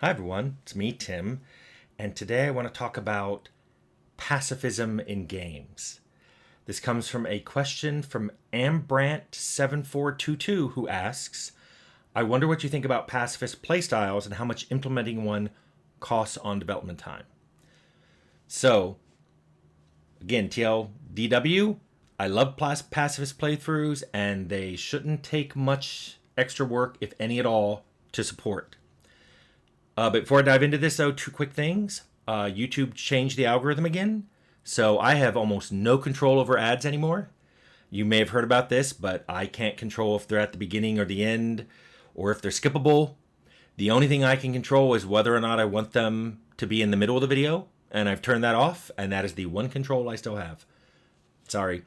Hi everyone, it's me, Tim, and today I want to talk about pacifism in games. This comes from a question from Ambrant7422 who asks, I wonder what you think about pacifist playstyles and how much implementing one costs on development time. So, again, TLDW, I love pacifist playthroughs and they shouldn't take much extra work, if any at all, to support. But before I dive into this, though, two quick things. YouTube changed the algorithm again, so I have almost no control over ads anymore. You may have heard about this, but I can't control if they're at the beginning or the end, or if they're skippable. The only thing I can control is whether or not I want them to be in the middle of the video, and I've turned that off, and that is the one control I still have. Sorry.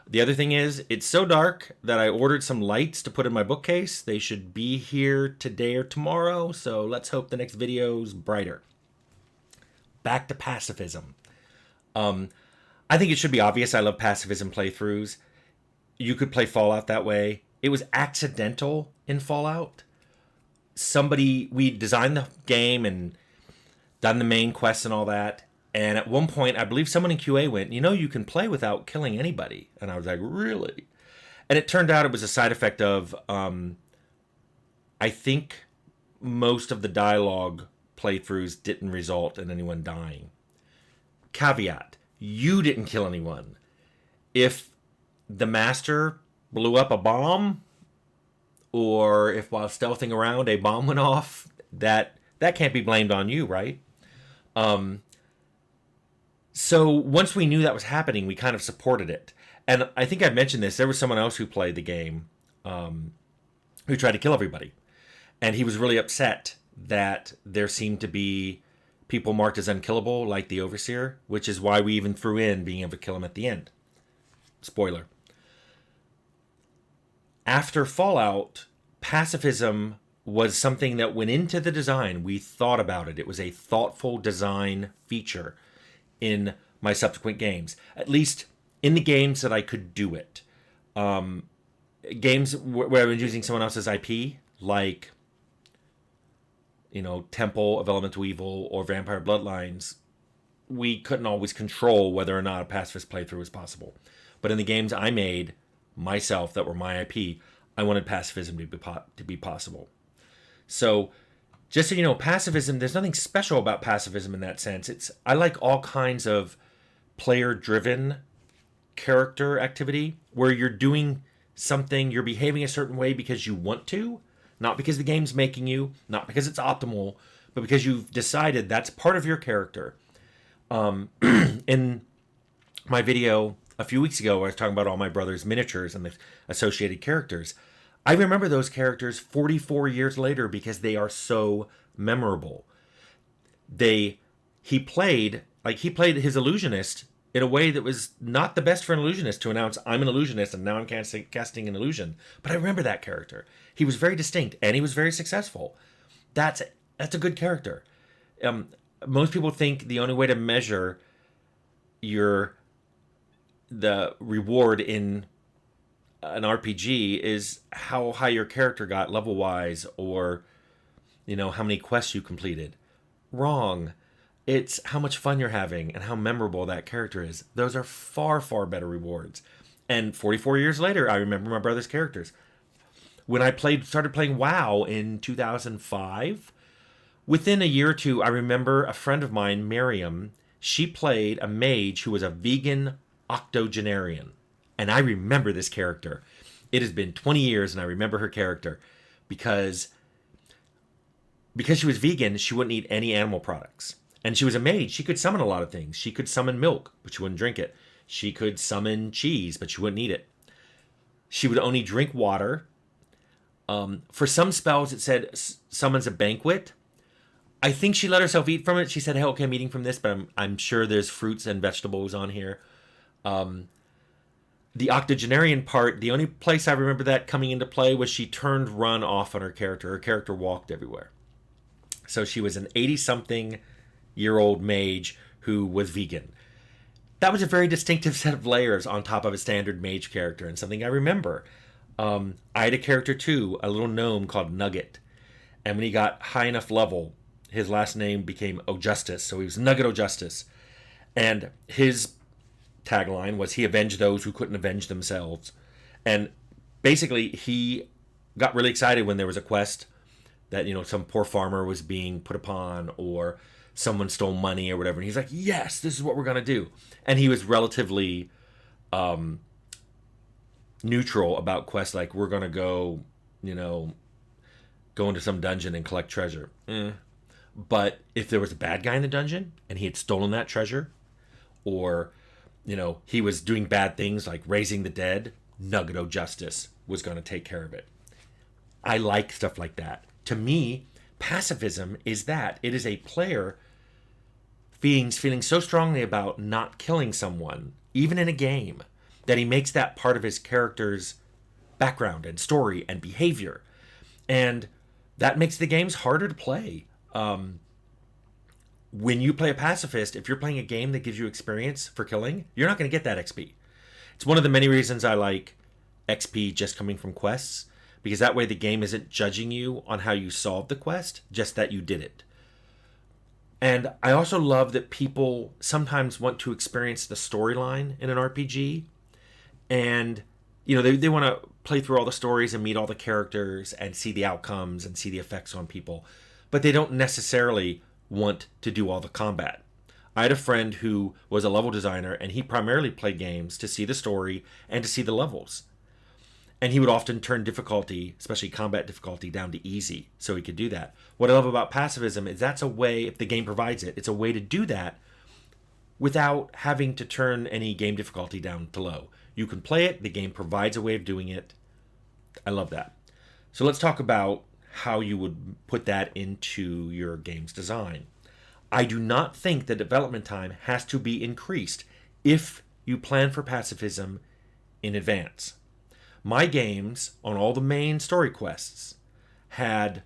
The other thing is, it's so dark that I ordered some lights to put in my bookcase. They should be here today or tomorrow, so let's hope the next video's brighter. Back to pacifism. I think it should be obvious I love pacifism playthroughs. You could play Fallout that way. It was accidental in Fallout. We designed the game and done the main quests and all that. And at one point, I believe someone in QA went, you can play without killing anybody. And I was like, really? And it turned out it was a side effect of, I think most of the dialogue playthroughs didn't result in anyone dying. Caveat, you didn't kill anyone. If the master blew up a bomb, or if while stealthing around a bomb went off, that can't be blamed on you, right? So once we knew that was happening, we kind of supported it. And I think I mentioned this. There was someone else who played the game who tried to kill everybody. And he was really upset that there seemed to be people marked as unkillable, like the Overseer, which is why we even threw in being able to kill him at the end. Spoiler. After Fallout, pacifism was something that went into the design. We thought about it. It was a thoughtful design feature in my subsequent games, at least in the games that I could do it. Games where I was using someone else's IP, like, Temple of Elemental Evil or Vampire Bloodlines, we couldn't always control whether or not a pacifist playthrough was possible. But in the games I made myself that were my IP, I wanted pacifism to be possible. So, just so you know, pacifism, there's nothing special about pacifism in that sense. I like all kinds of player-driven character activity where you're doing something, you're behaving a certain way because you want to, not because the game's making you, not because it's optimal, but because you've decided that's part of your character. In my video a few weeks ago, I was talking about all my brother's miniatures and the associated characters. I remember those characters 44 years later because they are so memorable. He played his illusionist in a way that was not the best for an illusionist to announce, I'm an illusionist and now I'm casting an illusion. But I remember that character. He was very distinct and he was very successful. That's a good character. Most people think the only way to measure the reward in an RPG is how high your character got level-wise, or how many quests you completed. Wrong. It's how much fun you're having and how memorable that character is. Those are far, far better rewards. And 44 years later, I remember my brother's characters. When I started playing WoW in 2005, within a year or two, I remember a friend of mine, Miriam, she played a mage who was a vegan octogenarian. And I remember this character. It has been 20 years and I remember her character because she was vegan, she wouldn't eat any animal products. And she was a mage. She could summon a lot of things. She could summon milk, but she wouldn't drink it. She could summon cheese, but she wouldn't eat it. She would only drink water. For some spells, it said summons a banquet. I think she let herself eat from it. She said, hey, okay, I'm eating from this, but I'm sure there's fruits and vegetables on here. The octogenarian part, the only place I remember that coming into play was she turned run off on her character. Her character walked everywhere. So she was an 80-something-year-old mage who was vegan. That was a very distinctive set of layers on top of a standard mage character and something I remember. I had a character too, a little gnome called Nugget. And when he got high enough level, his last name became O'Justice, so he was Nugget O'Justice. And his tagline was, he avenged those who couldn't avenge themselves. And basically, he got really excited when there was a quest that, some poor farmer was being put upon, or someone stole money or whatever. And he's like, yes, this is what we're going to do. And he was relatively neutral about quests, like, we're going to go, go into some dungeon and collect treasure. But if there was a bad guy in the dungeon and he had stolen that treasure, or, he was doing bad things like raising the dead, Nugget O'Justice was going to take care of it. I like stuff like that. To me, pacifism is that. It is a player feeling so strongly about not killing someone, even in a game, that he makes that part of his character's background and story and behavior. And that makes the games harder to play. When you play a pacifist, if you're playing a game that gives you experience for killing, you're not going to get that XP. It's one of the many reasons I like XP just coming from quests, because that way the game isn't judging you on how you solved the quest, just that you did it. And I also love that people sometimes want to experience the storyline in an RPG, and they want to play through all the stories and meet all the characters and see the outcomes and see the effects on people, but they don't necessarily want to do all the combat. I had a friend who was a level designer, and he primarily played games to see the story and to see the levels. And he would often turn difficulty, especially combat difficulty, down to easy so he could do that. What I love about pacifism is that's a way, if the game provides it, it's a way to do that without having to turn any game difficulty down to low. You can play it, the game provides a way of doing it. I love that. So let's talk about how you would put that into your game's design. I do not think the development time has to be increased if you plan for pacifism in advance. My games, on all the main story quests, had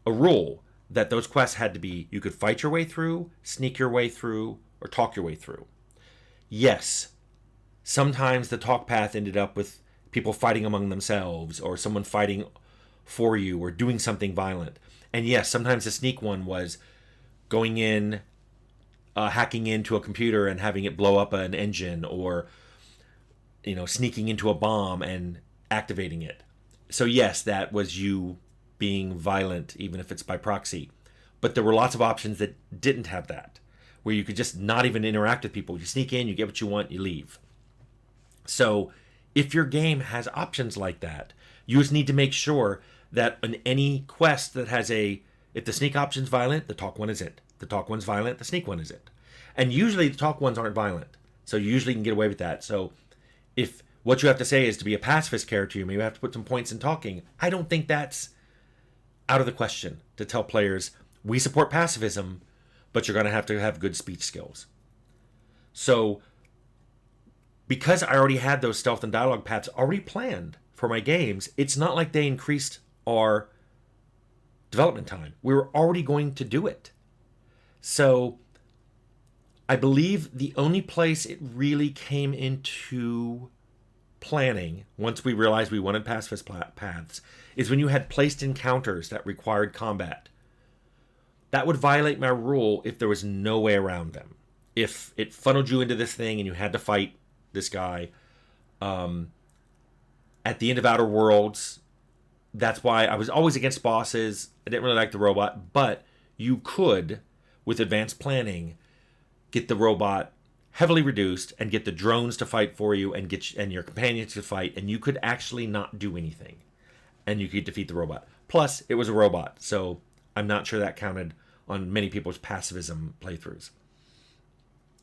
a rule that those quests had to be, you could fight your way through, sneak your way through, or talk your way through. Yes, sometimes the talk path ended up with people fighting among themselves, or someone fighting for you, or doing something violent. And yes, sometimes the sneak one was going in, hacking into a computer and having it blow up an engine, or sneaking into a bomb and activating it. So yes, that was you being violent, even if it's by proxy. But there were lots of options that didn't have that, where you could just not even interact with people. You sneak in, you get what you want, you leave. So if your game has options like that, you just need to make sure that in any quest that has if the sneak option's violent, the talk one isn't. The talk one's violent, the sneak one isn't. And usually the talk ones aren't violent. So you usually can get away with that. So if what you have to say is to be a pacifist character, you may have to put some points in talking. I don't think that's out of the question to tell players, we support pacifism, but you're going to have good speech skills. So because I already had those stealth and dialogue paths already planned for my games, it's not like they increased our development time. We were already going to do it. So I believe the only place it really came into planning, once we realized we wanted pacifist paths, is when you had placed encounters that required combat. That would violate my rule if there was no way around them. If it funneled you into this thing and you had to fight this guy, at the end of Outer Worlds, that's why I was always against bosses. I didn't really like the robot, but you could, with advanced planning, get the robot heavily reduced and get the drones to fight for you and and your companions to fight, and you could actually not do anything, and you could defeat the robot. Plus, it was a robot, so I'm not sure that counted on many people's pacifism playthroughs.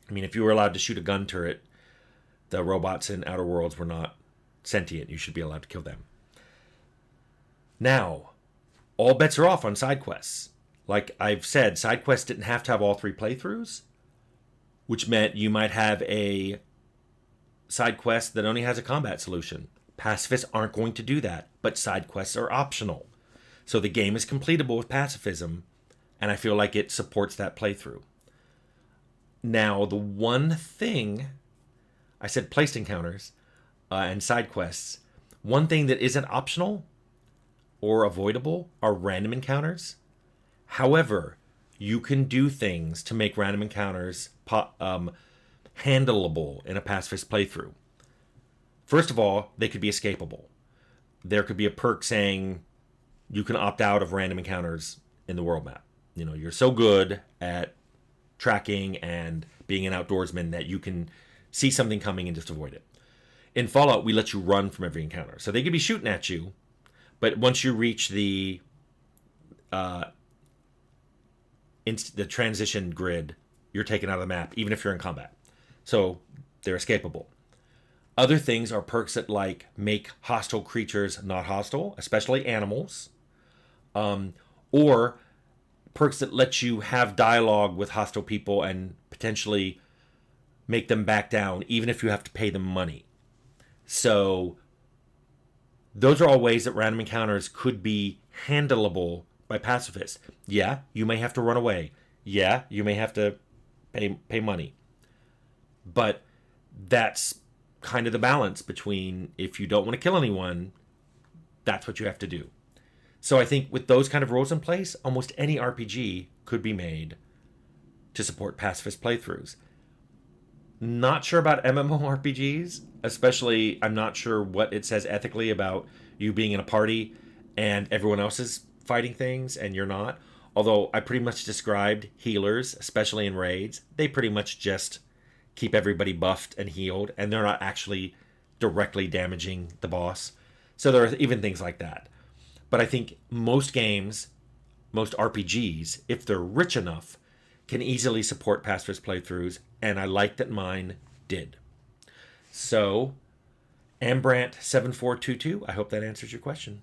I mean, if you were allowed to shoot a gun turret, the robots in Outer Worlds were not sentient. You should be allowed to kill them. Now, all bets are off on side quests. Like I've said, side quests didn't have to have all 3 playthroughs, which meant you might have a side quest that only has a combat solution. Pacifists aren't going to do that, but side quests are optional. So the game is completable with pacifism, and I feel like it supports that playthrough. Now, the one thing, I said placed encounters and side quests. One thing that isn't optional or avoidable are random encounters. However, you can do things to make random encounters handleable in a pacifist playthrough. First of all, they could be escapable. There could be a perk saying you can opt out of random encounters in the world map. You know, you're so good at tracking and being an outdoorsman that you can see something coming and just avoid it. In Fallout, we let you run from every encounter. So they could be shooting at you, but once you reach the transition grid, you're taken out of the map, even if you're in combat. So they're escapable. Other things are perks that like make hostile creatures not hostile, especially animals, or perks that let you have dialogue with hostile people and potentially make them back down, even if you have to pay them money. So those are all ways that random encounters could be handleable by pacifists. Yeah, you may have to run away. Yeah, you may have to pay money. But that's kind of the balance between, if you don't want to kill anyone, that's what you have to do. So I think with those kind of rules in place, almost any RPG could be made to support pacifist playthroughs. Not sure about MMORPGs, especially I'm not sure what it says ethically about you being in a party and everyone else is fighting things and you're not. Although I pretty much described healers, especially in raids, they pretty much just keep everybody buffed and healed, and they're not actually directly damaging the boss. So there are even things like that. But I think most games, most RPGs, if they're rich enough, can easily support pacifist playthroughs, and I like that mine did. So, Ambrant7422, I hope that answers your question.